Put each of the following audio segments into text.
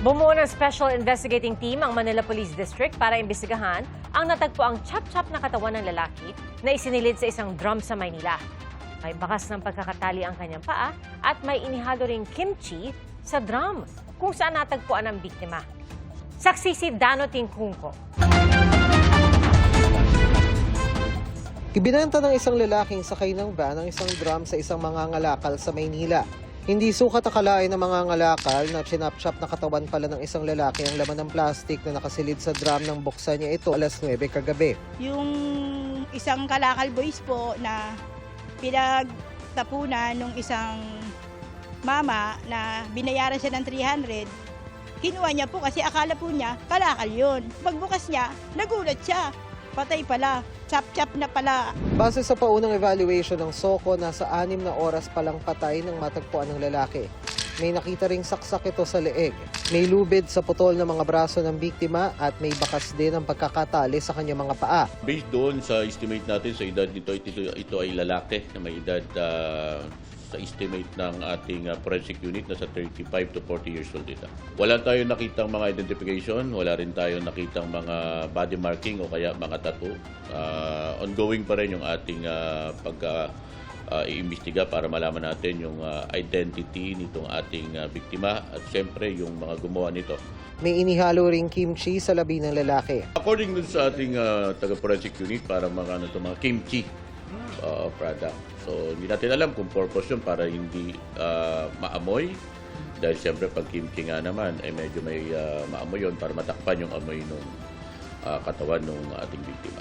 Bumuo ng Special Investigating Team ang Manila Police District para imbestigahan ang natagpuang chop-chop na katawan ng lalaki na isinilid sa isang drum sa Maynila. May bakas ng pagkakatali ang kanyang paa at may inihalo ring kimchi sa drum kung saan natagpuan ang biktima. Saksi si Dano Tingkungko. Ibinenta ng isang lalaking sakay ng van ang isang drum sa isang mangangalakal sa Maynila. Hindi sukat akalain ng mga ngalakal na chinap-chop na katawan pala ng isang lalaki ang laman ng plastic na nakasilid sa drum nang buksan niya ito alas 9 kagabi. Yung isang kalakal boys po na pinagtapunan ng isang mama na binayaran siya ng 300, kinuha niya po kasi akala po niya kalakal yun. Pagbukas niya, nagulat siya. Patay pala. Chop-chop na pala. Base sa paunang evaluation ng SOCO, nasa 6 na oras palang patay nang matagpuan ng lalaki. May nakita ring saksak ito sa leeg. May lubid sa putol ng mga braso ng biktima at may bakas din ang pagkakatali sa kanyang mga paa. Based doon sa estimate natin sa edad nito, ito ay lalaki na may edad sa estimate ng ating forensic unit na sa 35 to 40 years old ito. Wala tayong nakitang mga identification, wala rin tayong nakitang mga body marking o kaya mga tattoo. Ongoing pa rin yung ating iimbestiga para malaman natin yung identity nitong ating biktima at siyempre yung mga gumawa nito. May inihalo ring kimchi sa labi ng lalaki. According dun sa ating taga-forensic unit, para mga kimchi product. So, hindi natin alam kung purpose yun para hindi maamoy. Dahil siyempre pag kimchi nga naman, ay medyo may maamoy yun para matakpan yung amoy ng katawan ng ating biktima.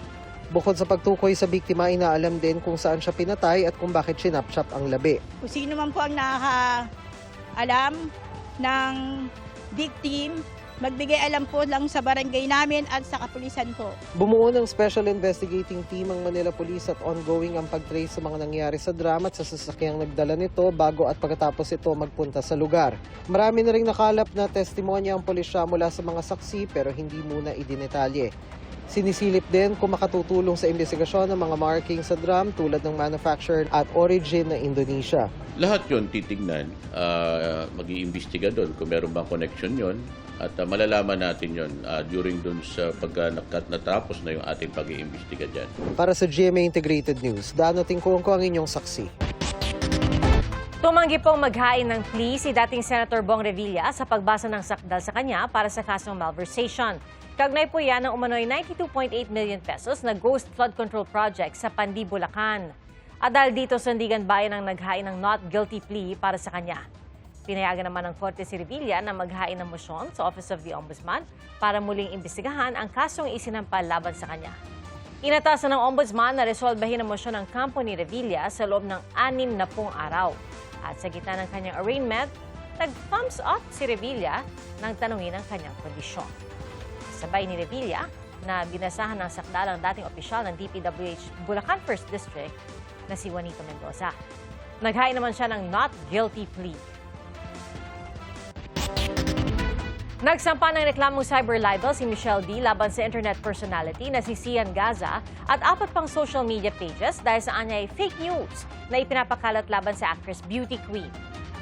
Bukod sa pagtukoy sa biktima, inaalam din kung saan siya pinatay at kung bakit chinap-chop ang labi. Kung sino man po ang nakakaalam ng victim, magbigay alam po lang sa barangay namin at sa kapulisan po. Bumuo ng Special Investigating Team ang Manila Police at ongoing ang pag-trace sa mga nangyari sa drama at sa sasakyang nagdala nito bago at pagkatapos ito magpunta sa lugar. Marami na ring nakalap na testimonya ang pulisya mula sa mga saksi pero hindi muna idinetalye. Sinisilip din kung makatutulong sa investigasyon ng mga marking sa drum tulad ng manufacturer at origin na Indonesia. Lahat yon titignan, mag-iimbestiga doon kung meron bang connection yon at malalaman natin yon during doon sa pagka natapos na yung ating pag-iimbestiga dyan. Para sa GMA Integrated News, Dano Tingkungko ang inyong saksi. Tumanggi pong maghain ng plea si dating Senator Bong Revilla sa pagbasa ng sakdal sa kanya para sa kasong malversation. Kaugnay po yan ng umano'y 92.8 million pesos na ghost flood control project sa Pandi, Bulacan. At dahil dito, Sandigan Bayan ang naghain ng not guilty plea para sa kanya. Pinayagan naman ng Korte si Revilla na maghain ng mosyon sa Office of the Ombudsman para muling imbestigahan ang kasong isinampal laban sa kanya. Inatasan ng Ombudsman na resolbahin ang mosyon ng kampo ni Revilla sa loob ng 60 araw. At sa gitna ng kanyang arraignment, nag-thumbs up si Revilla nang tanungin ang kanyang kondisyon. Sabay ni Revilla na binasahan ng sakdalang dating opisyal ng DPWH Bulacan 1st District na si Juanito Mendoza. Naghain naman siya ng not guilty plea. Nagsampa ng reklamong cyber libel si Michelle D laban sa internet personality na si Sian Gaza at 4 pang social media pages dahil sa anyay fake news na ipinapakalat laban sa actress Beauty Queen.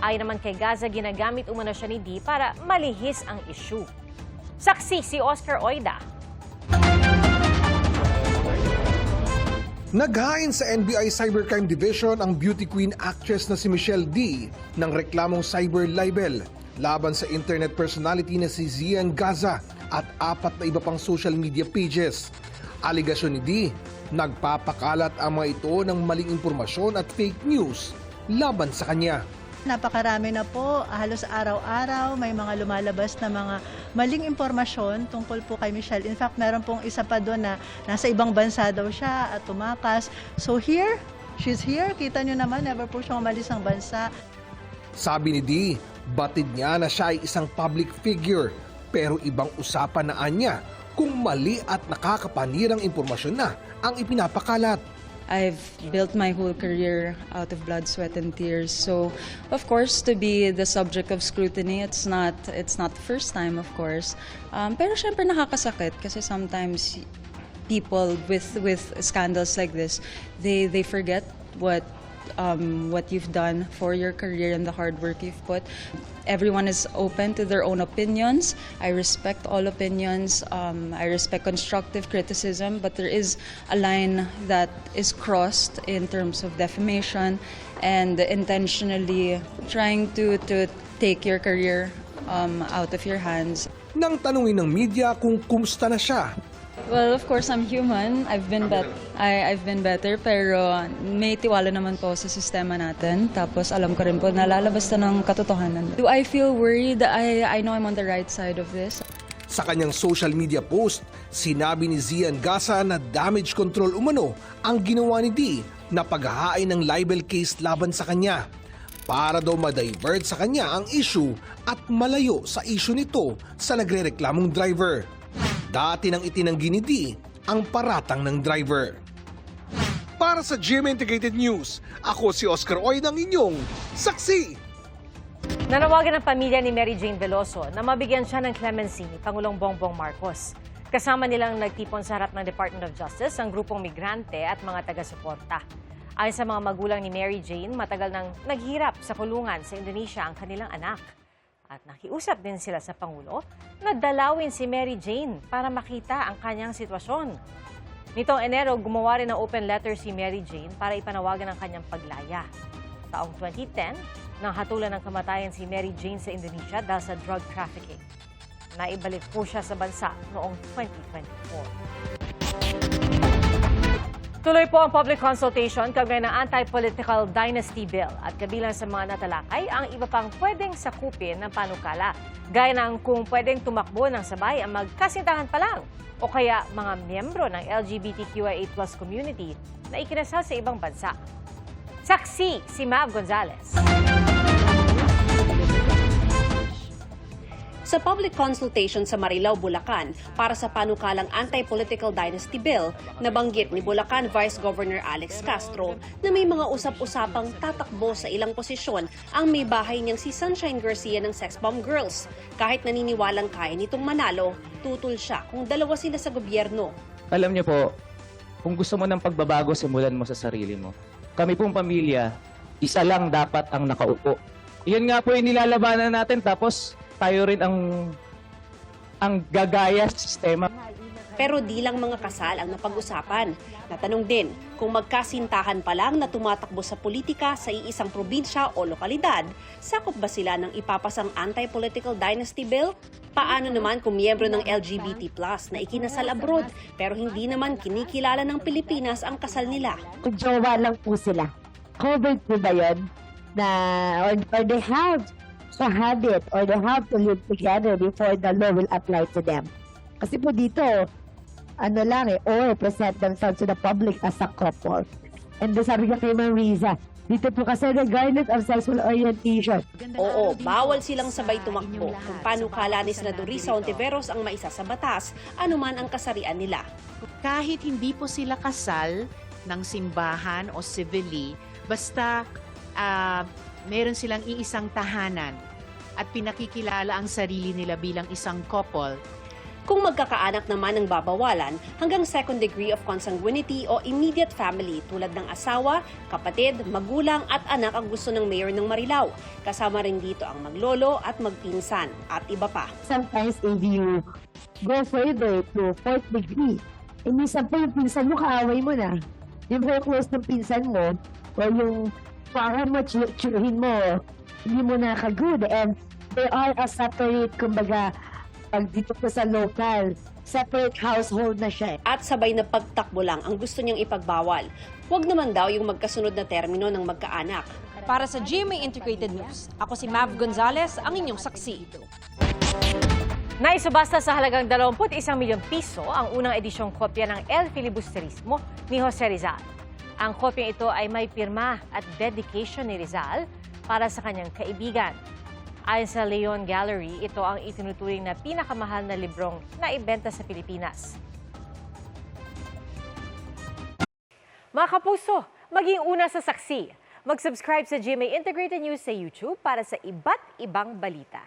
Ayon naman kay Gaza, ginagamit umano siya ni D para malihis ang issue. Saksi si Oscar Oida. Naghain sa NBI Cybercrime Division ang beauty queen actress na si Michelle D ng reklamong cyber libel laban sa internet personality na si Zian Gaza at 4 na iba pang social media pages. Aligasyon ni D, nagpapakalat ang mga ito ng maling impormasyon at fake news laban sa kanya. Napakarami na po, halos araw-araw may mga lumalabas na mga maling impormasyon tungkol po kay Michelle. In fact, meron pong isa pa doon na nasa ibang bansa daw siya at tumakas. So here, she's here. Kita nyo naman, never po siyang umalis ng bansa. Sabi ni D, batid niya na siya ay isang public figure pero ibang usapan na anya kung mali at nakakapanirang impormasyon na ang ipinapakalat. I've built my whole career out of blood, sweat, and tears. So, of course, to be the subject of scrutiny, it's not the first time, of course. Pero syempre nakakasakit kasi sometimes people with scandals like this, they forget what what you've done for your career and the hard work you've put. Everyone is open to their own opinions. I respect all opinions. I respect constructive criticism, but there is a line that is crossed in terms of defamation and intentionally trying to take your career out of your hands. Nang tanungin ng media kung kumusta na siya, Well, of course, I'm human. I've been better, pero may tiwala naman po sa sistema natin. Tapos alam ko rin po na lalabas na ng katotohanan. Do I feel worried? I know I'm on the right side of this. sa kanyang social media post, sinabi ni Zian Gaza na damage control umano ang ginawa ni Dee na paghahain ng libel case laban sa kanya para daw ma-divert sa kanya ang issue at malayo sa issue nito sa nagrereklamong driver. Dati nang itinanggi ni Dee ang paratang ng driver. Para sa GMA Integrated News, ako si Oscar Oy ng inyong saksi. Nanawagan ng pamilya ni Mary Jane Veloso na mabigyan siya ng clemency ni Pangulong Bongbong Marcos. Kasama nilang nagtipon sa harap ng Department of Justice ang grupong migrante at mga taga-suporta. Ayon sa mga magulang ni Mary Jane, matagal nang naghirap sa kulungan sa Indonesia ang kanilang anak. At nakiusap din sila sa Pangulo na dalawin si Mary Jane para makita ang kanyang sitwasyon. Nitong Enero, gumawa rin ng open letter si Mary Jane para ipanawagan ang kanyang paglaya. Taong 2010, nang hatulan ng kamatayan si Mary Jane sa Indonesia dahil sa drug trafficking. Naibalik po siya sa bansa noong 2024. Tuloy po ang public consultation kaugnay ng anti-political dynasty bill at kabilang sa mga natalakay ang iba pang pwedeng sakupin ng panukala. Gaya ng kung pwedeng tumakbo ng sabay ang magkasintahan pa lang o kaya mga miyembro ng LGBTQIA+ community na ikinasal sa ibang bansa. Saksi si Mav Gonzalez. Sa public consultation sa Marilao, Bulacan para sa panukalang anti-political dynasty bill, nabanggit ni Bulacan Vice Governor Alex Castro na may mga usap-usapang tatakbo sa ilang posisyon ang may bahay niyang si Sunshine Garcia ng Sex Bomb Girls. Kahit naniniwalang kaya nitong manalo, tutol siya kung dalawa sila sa gobyerno. Alam niyo po, kung gusto mo ng pagbabago, simulan mo sa sarili mo. Kami pong pamilya, isa lang dapat ang nakaupo. Iyan nga po yung nilalabanan natin, tapos tayo rin ang gagaya sa sistema. Pero di lang mga kasal ang napag-usapan. Natanong din kung magkasintahan pa lang na tumatakbo sa politika sa iisang probinsya o lokalidad, sakop ba sila ng ipapasang anti-political dynasty bill? Paano naman kung miyembro ng LGBT+ na ikinasal abroad pero hindi naman kinikilala ng Pilipinas ang kasal nila? Kung jowa lang po sila, covered po ba yun? Or they have to have it or they have to live together before the law will apply to them. Kasi po dito, or present themselves to the public as a couple. And sabi ka kay Ma'am Riza, dito po kasi regardless of sexual orientation. Oo, bawal silang sabay tumakbo. Kung panukala ni Senador Risa Ontiveros ang maisa sa batas, anuman ang kasarian nila. Kahit hindi po sila kasal ng simbahan o civilly, basta meron silang iisang tahanan at pinakikilala ang sarili nila bilang isang couple. Kung magkakaanak naman ang babawalan, hanggang second degree of consanguinity o immediate family tulad ng asawa, kapatid, magulang at anak ang gusto ng mayor ng Marilao. Kasama rin dito ang maglolo at magpinsan at iba pa. Sometimes if you go further to fourth degree, minsan po yung pinsan mo, kaaway mo na. Yung very close ng pinsan mo, o yung para mo, churuhin mo, hindi mo nakaka-good. And they are a separate, kumbaga, pag dito po sa local, separate household na siya. At sabay na pagtakbo lang ang gusto niyang ipagbawal. Huwag naman daw yung magkasunod na termino ng magkaanak. Para sa GMA Integrated News, ako si Mav Gonzalez, ang inyong saksi. Naisubasta sa halagang 21 milyong piso ang unang edisyong kopya ng El Filibusterismo ni Jose Rizal. Ang kopya ito ay may pirma at dedication ni Rizal para sa kanyang kaibigan. Ayon sa Leon Gallery, ito ang itinuturing na pinakamahal na librong naibenta sa Pilipinas. Mga kapuso, maging una sa saksi. Mag-subscribe sa GMA Integrated News sa YouTube para sa iba't ibang balita.